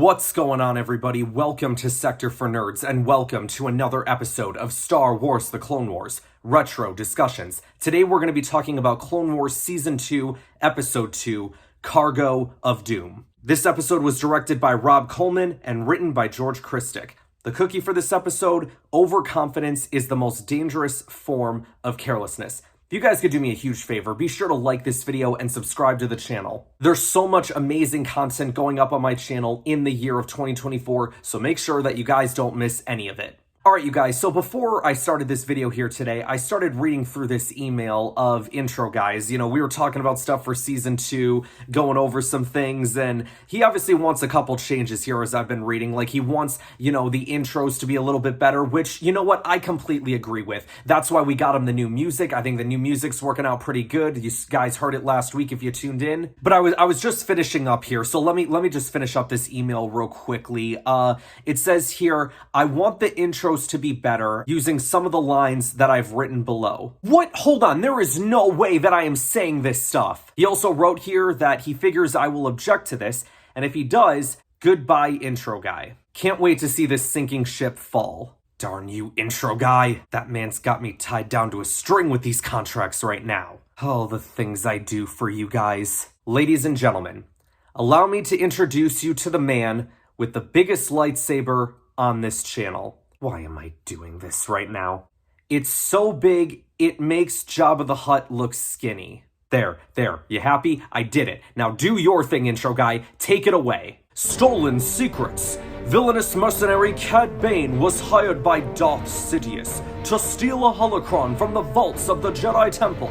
What's going on, everybody? Welcome to Sector for Nerds, and welcome to another episode of Star Wars The Clone Wars Retro Discussions. Today we're going to be talking about Clone Wars Season 2, Episode 2, Cargo of Doom. This episode was directed by Rob Coleman and written by George Christic. The cookie for this episode: overconfidence is the most dangerous form of carelessness. If you guys could do me a huge favor, be sure to like this video and subscribe to the channel. There's so much amazing content going up on my channel in the year of 2024, so make sure that you guys don't miss any of it. Alright, you guys, so before I started this video here today, I started reading through this email of intro guys. You know, we were talking about stuff for Season 2, going over some things, and he obviously wants a couple changes here as I've been reading. Like, he wants, you know, the intros to be a little bit better, which, you know what, I completely agree with. That's why we got him the new music. I think the new music's working out pretty good. You guys heard it last week if you tuned in. But I was just finishing up here, so let me just finish up this email real quickly. It says here, I want the intro to be better using some of the lines that I've written below. What? Hold on, there is no way that I am saying this stuff. He also wrote here that he figures I will object to this, and if he does, goodbye intro guy. Can't wait to see this sinking ship fall. Darn you, intro guy. That man's got me tied down to a string with these contracts right now. Oh, the things I do for you guys. Ladies and gentlemen, allow me to introduce you to the man with the biggest lightsaber on this channel. Why am I doing this right now? It's so big, it makes Jabba the Hutt look skinny. There, you happy? I did it. Now do your thing, intro guy. Take it away. Stolen secrets. Villainous mercenary Cad Bane was hired by Darth Sidious to steal a holocron from the vaults of the Jedi Temple.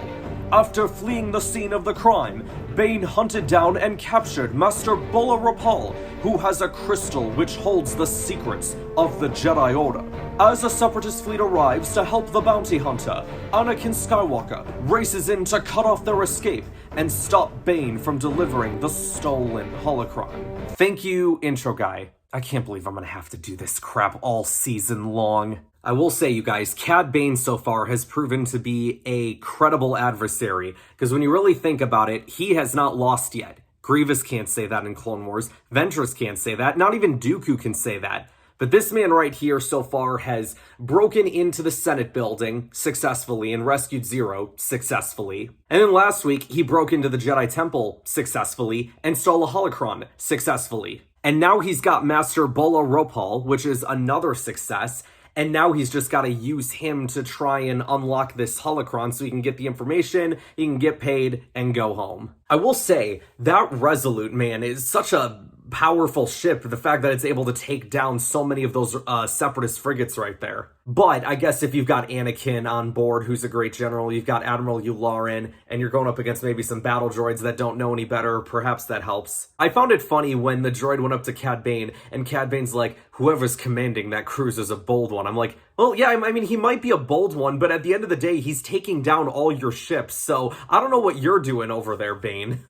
After fleeing the scene of the crime, Bane hunted down and captured Master Bola Rapal, who has a crystal which holds the secrets of the Jedi Order. As a Separatist fleet arrives to help the bounty hunter, Anakin Skywalker races in to cut off their escape and stop Bane from delivering the stolen holocron. Thank you, intro guy. I can't believe I'm gonna have to do this crap all season long. I will say, you guys, Cad Bane so far has proven to be a credible adversary, because when you really think about it, he has not lost yet. Grievous can't say that in Clone Wars, Ventress can't say that, not even Dooku can say that. But this man right here so far has broken into the Senate building successfully and rescued Zero successfully. And then last week, he broke into the Jedi Temple successfully and stole a holocron successfully. And now he's got Master Bola Rapal, which is another success. And now he's just got to use him to try and unlock this holocron so he can get the information, he can get paid, and go home. I will say, that Resolute, man, is such a powerful ship, the fact that it's able to take down so many of those Separatist frigates right there. But I guess if you've got Anakin on board, who's a great general, you've got Admiral Yawn, and you're going up against maybe some battle droids that don't know any better, perhaps that helps. I found it funny when the droid went up to Cad Bane, and Cad Bane's like, whoever's commanding that cruise is a bold one. I'm like, well, yeah, I mean, he might be a bold one, but at the end of the day, he's taking down all your ships, so I don't know what you're doing over there, Bane.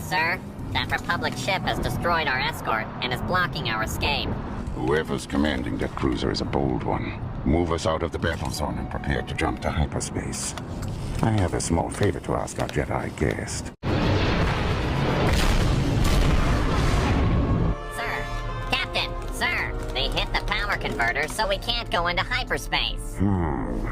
Sir, that Republic ship has destroyed our escort and is blocking our escape. Whoever's commanding that cruiser is a bold one. Move us out of the battle zone and prepare to jump to hyperspace. I have a small favor to ask our Jedi guest. Sir, Captain, sir, they hit the power converter, so we can't go into hyperspace.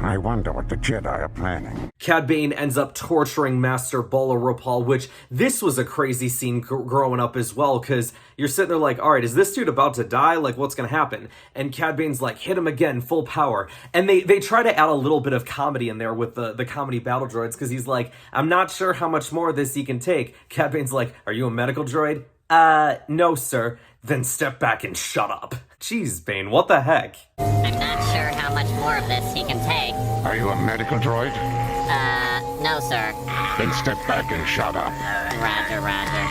I wonder what the Jedi are planning. Cad Bane ends up torturing Master Bola Rapal, which this was a crazy scene growing up as well, because you're sitting there like, all right, is this dude about to die? Like, what's going to happen? And Cad Bane's like, hit him again, full power. And they try to add a little bit of comedy in there with the comedy battle droids, because he's like, I'm not sure how much more of this he can take. Cad Bane's like, are you a medical droid? No, sir. Then step back and shut up. Jeez, Bane, what the heck? I'm not sure how much more of this he can take. Are you a medical droid? No, sir. Then step back and shut up. Roger.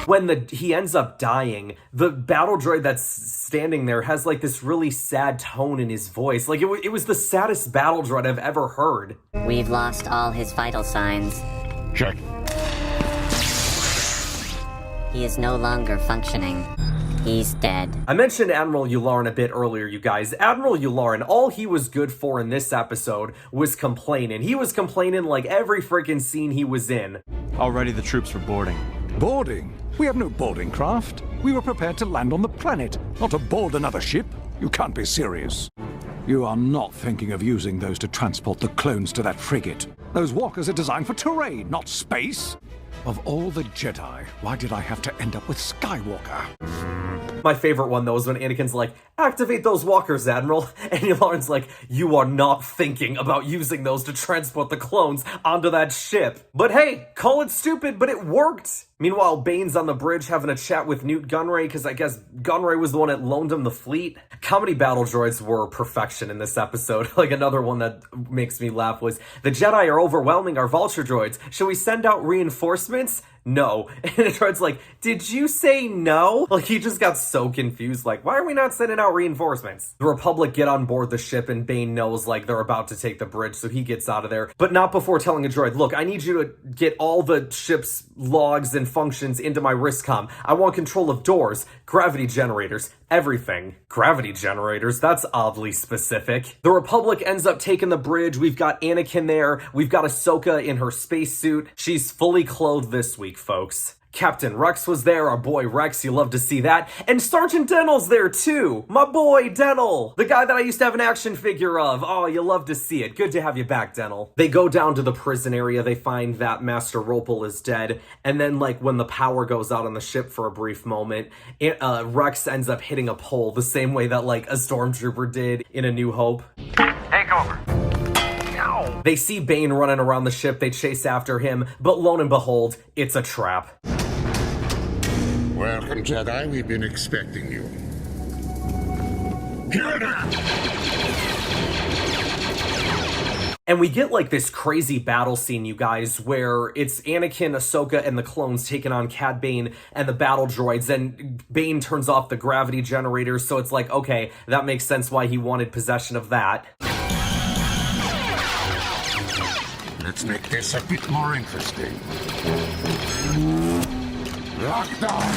When he ends up dying, the battle droid that's standing there has like this really sad tone in his voice. Like it was the saddest battle droid I've ever heard. We've lost all his vital signs. Check. He is no longer functioning. He's dead. I mentioned Admiral Yawn a bit earlier, you guys. Admiral Yawn, all he was good for in this episode was complaining. He was complaining like every freaking scene he was in. Already the troops were boarding. Boarding? We have no boarding craft. We were prepared to land on the planet, not to board another ship. You can't be serious. You are not thinking of using those to transport the clones to that frigate. Those walkers are designed for terrain, not space. Of all the Jedi, why did I have to end up with Skywalker? My favorite one, though, is when Anakin's like, activate those walkers, Admiral. And Yulari's like, you are not thinking about using those to transport the clones onto that ship. But hey, call it stupid, but it worked. Meanwhile, Bane's on the bridge having a chat with Newt Gunray, because I guess Gunray was the one that loaned him the fleet. Comedy battle droids were perfection in this episode. Like, another one that makes me laugh was, the Jedi are overwhelming our vulture droids. Should we send out reinforcements? No. And the droid's like, did you say no? Like, he just got so confused, like, why are we not sending out reinforcements? The Republic get on board the ship, and Bane knows, like, they're about to take the bridge, so he gets out of there. But not before telling a droid, look, I need you to get all the ship's logs and functions into my wristcom. I want control of doors, gravity generators, everything. Gravity generators? That's oddly specific. The Republic ends up taking the bridge. We've got Anakin there. We've got Ahsoka in her spacesuit. She's fully clothed this week, folks. Captain Rex was there, our boy Rex, you love to see that. And Sergeant Denel's there too! My boy Denel! The guy that I used to have an action figure of. Oh, you love to see it. Good to have you back, Denel. They go down to the prison area, they find that Master Ropel is dead, and then like when the power goes out on the ship for a brief moment, Rex ends up hitting a pole the same way that like a stormtrooper did in A New Hope. Take over. They see Bane running around the ship, they chase after him, but lo and behold, it's a trap. Welcome, Jedi. We've been expecting you. Get it! And we get like this crazy battle scene, you guys, where it's Anakin, Ahsoka, and the clones taking on Cad Bane and the battle droids, and Bane turns off the gravity generators, so it's like, okay, that makes sense why he wanted possession of that. Let's make this a bit more interesting. Lockdown!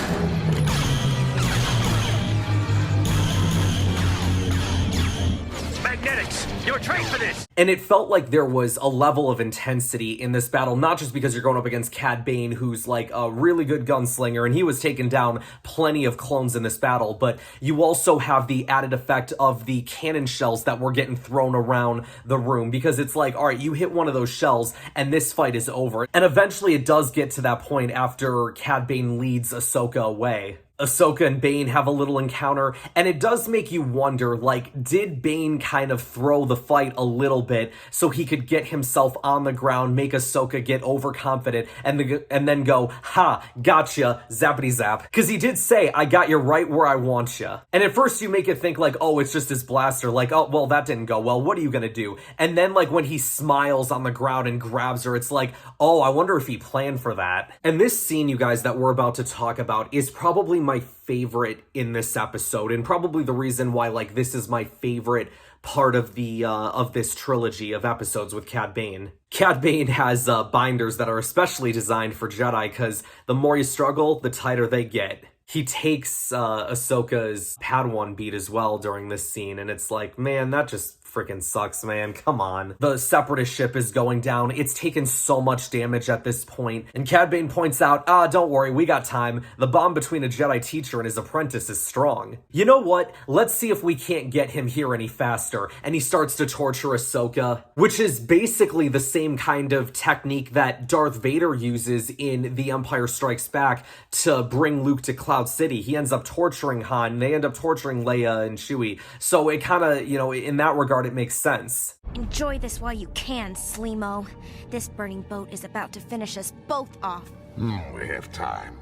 Magnetics! You were trained for this! And it felt like there was a level of intensity in this battle, not just because you're going up against Cad Bane, who's like a really good gunslinger, and he was taking down plenty of clones in this battle, but you also have the added effect of the cannon shells that were getting thrown around the room, because it's like, all right, you hit one of those shells, and this fight is over. And eventually it does get to that point after Cad Bane leads Ahsoka away. Ahsoka and Bane have a little encounter, and it does make you wonder, like, did Bane kind of throw the fight a little bit so he could get himself on the ground, make Ahsoka get overconfident, and then go, ha, gotcha, zappity zap. Because he did say, I got you right where I want you. And at first you make it think like, oh, it's just his blaster, like, oh, well, that didn't go well, what are you gonna do? And then like when he smiles on the ground and grabs her, it's like, oh, I wonder if he planned for that. And this scene, you guys, that we're about to talk about is probably my favorite in this episode, and probably the reason why like this is my favorite part of the of this trilogy of episodes with Cad Bane. Cad Bane has binders that are especially designed for Jedi, because the more you struggle, the tighter they get. He takes Ahsoka's Padawan beat as well during this scene, and it's like, man, that just freaking sucks, man. Come on. The Separatist ship is going down. It's taken so much damage at this point. And Cad Bane points out, don't worry, we got time. The bond between a Jedi teacher and his apprentice is strong. You know what? Let's see if we can't get him here any faster. And he starts to torture Ahsoka, which is basically the same kind of technique that Darth Vader uses in The Empire Strikes Back to bring Luke to Cloud City. He ends up torturing Han, and they end up torturing Leia and Chewie. So it kind of, you know, in that regard, it makes sense. Enjoy this while you can, Sleemo. This burning boat is about to finish us both off. We have time.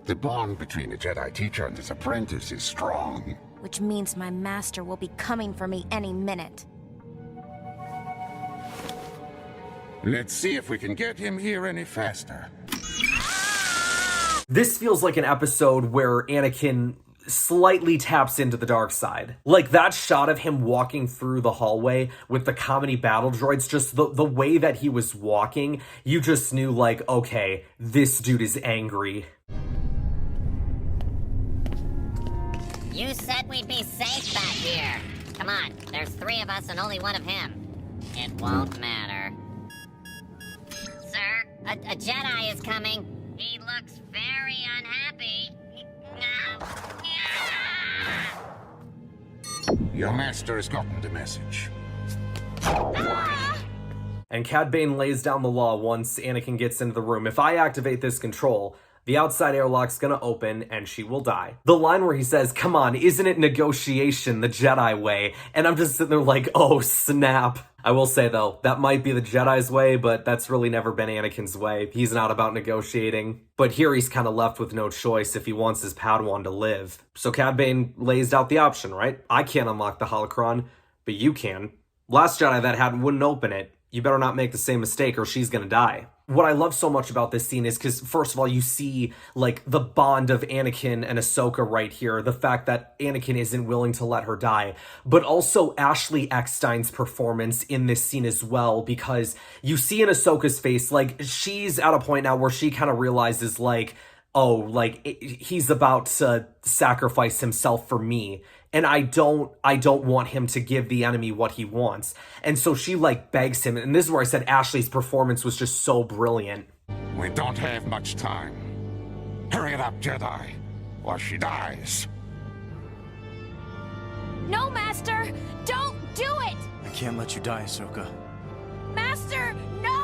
The bond between a Jedi teacher and his apprentice is strong. Which means my master will be coming for me any minute. Let's see if we can get him here any faster. This feels like an episode where Anakin slightly taps into the dark side. Like that shot of him walking through the hallway with the comedy battle droids, just the way that he was walking, you just knew like, okay, this dude is angry. You said we'd be safe back here. Come on, there's 3 of us and only 1 of him. It won't matter. Sir, a Jedi is coming. He looks very very unhappy. Your master has gotten the message. And Cad Bane lays down the law once Anakin gets into the room. If I activate this control, the outside airlock's gonna open and she will die. The line where he says, "Come on, isn't it negotiation the Jedi way?" And I'm just sitting there like, oh snap. I will say though, that might be the Jedi's way, but that's really never been Anakin's way. He's not about negotiating. But here he's kind of left with no choice if he wants his Padawan to live. So Cad Bane lays out the option, right? I can't unlock the Holocron, but you can. Last Jedi that had wouldn't open it. You better not make the same mistake or she's gonna die. What I love so much about this scene is because, first of all, you see, like, the bond of Anakin and Ahsoka right here. The fact that Anakin isn't willing to let her die. But also Ashley Eckstein's performance in this scene as well, because you see in Ahsoka's face, like, she's at a point now where she kind of realizes, like, oh, like, he's about to sacrifice himself for me. And I don't want him to give the enemy what he wants. And so she like begs him. And this is where I said Ashley's performance was just so brilliant. We don't have much time. Hurry it up, Jedi, or she dies. No, Master! Don't do it! I can't let you die, Ahsoka. Master, no!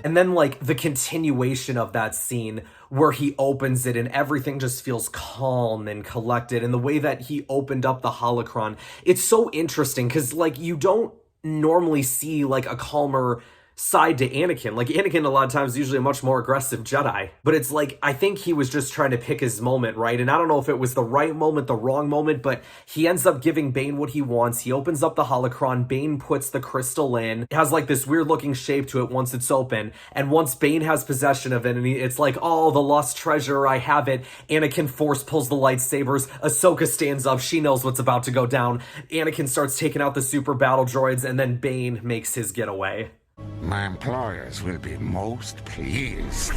And then, like, the continuation of that scene where he opens it and everything just feels calm and collected. And the way that he opened up the Holocron, it's so interesting because, like, you don't normally see, like, a calmer side to Anakin. Like, Anakin a lot of times is usually a much more aggressive Jedi. But it's like, I think he was just trying to pick his moment, right? And I don't know if it was the right moment, the wrong moment, but he ends up giving Bane what he wants. He opens up the Holocron. Bane puts the crystal in. It has like this weird looking shape to it once it's open. And once Bane has possession of it, and it's like, oh, the lost treasure, I have it. Anakin force pulls the lightsabers. Ahsoka stands up. She knows what's about to go down. Anakin starts taking out the super battle droids, and then Bane makes his getaway. My employers will be most pleased.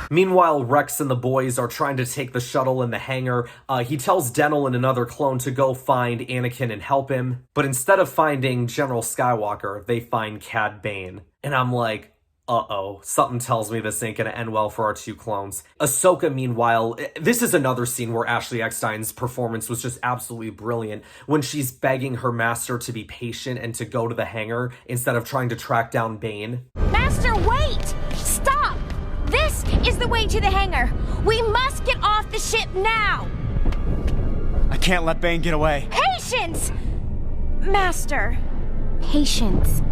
Meanwhile, Rex and the boys are trying to take the shuttle in the hangar. He tells Denel and another clone to go find Anakin and help him. But instead of finding General Skywalker, they find Cad Bane. And I'm like, uh-oh, something tells me this ain't gonna end well for our two clones. Ahsoka, meanwhile, this is another scene where Ashley Eckstein's performance was just absolutely brilliant. When she's begging her master to be patient and to go to the hangar instead of trying to track down Bane. Master, wait! Stop! This is the way to the hangar. We must get off the ship now. I can't let Bane get away. Patience! Master, patience.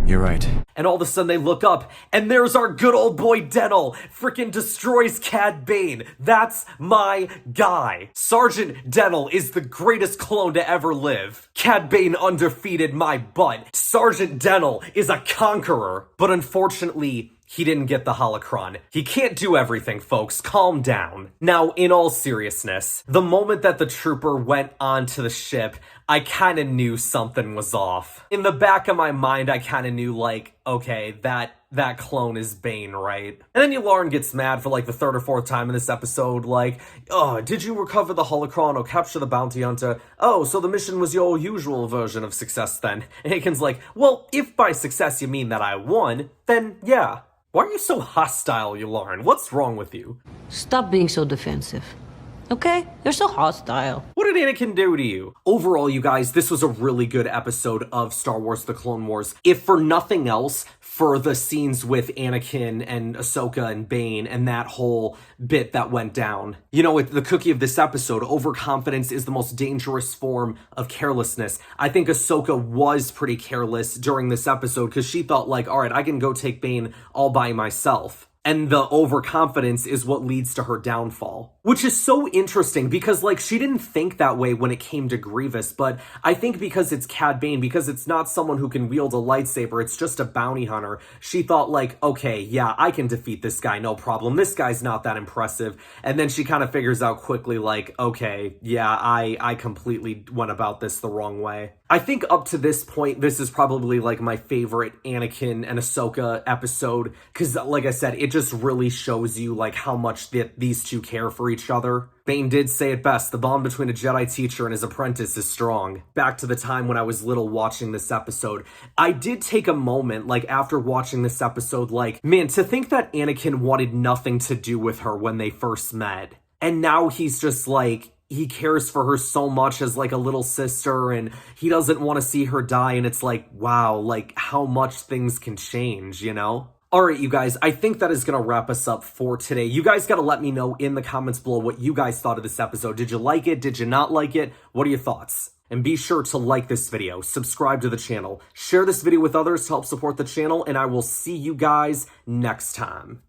You're right. And all of a sudden they look up, and there's our good old boy Denel. Frickin' destroys Cad Bane. That's my guy. Sergeant Denel is the greatest clone to ever live. Cad Bane undefeated my butt. Sergeant Denel is a conqueror. But unfortunately, he didn't get the Holocron. He can't do everything, folks. Calm down. Now, in all seriousness, the moment that the trooper went onto the ship, I kind of knew something was off. In the back of my mind, I kind of knew, like, okay, that clone is Bane, right? And then Yularen gets mad for like the third or fourth time in this episode, like, oh, did you recover the Holocron or capture the bounty hunter? Oh, so the mission was your usual version of success then. And Anakin's like, well, if by success you mean that I won, then yeah. Why are you so hostile, Yularen? What's wrong with you? Stop being so defensive. Okay? You're so hostile. What did Anakin do to you? Overall, you guys, this was a really good episode of Star Wars The Clone Wars. If for nothing else, for the scenes with Anakin and Ahsoka and Bane and that whole bit that went down. You know, the cookie of this episode, overconfidence is the most dangerous form of carelessness. I think Ahsoka was pretty careless during this episode because she thought like, all right, I can go take Bane all by myself. And the overconfidence is what leads to her downfall. Which is so interesting because, like, she didn't think that way when it came to Grievous, but I think because it's Cad Bane, because it's not someone who can wield a lightsaber, it's just a bounty hunter, she thought, like, okay, yeah, I can defeat this guy, no problem. This guy's not that impressive. And then she kind of figures out quickly, like, okay, yeah, I completely went about this the wrong way. I think up to this point, this is probably like my favorite Anakin and Ahsoka episode, because like I said, it just really shows you like how much these two care for each other. Bane did say it best, the bond between a Jedi teacher and his apprentice is strong. Back to the time when I was little watching this episode, I did take a moment, like after watching this episode, like, man, to think that Anakin wanted nothing to do with her when they first met. And now he's just like, he cares for her so much as like a little sister, and he doesn't want to see her die, and it's like, wow, like how much things can change, you know? Alright, you guys, I think that is going to wrap us up for today. You guys got to let me know in the comments below what you guys thought of this episode. Did you like it? Did you not like it? What are your thoughts? And be sure to like this video, subscribe to the channel, share this video with others to help support the channel, and I will see you guys next time.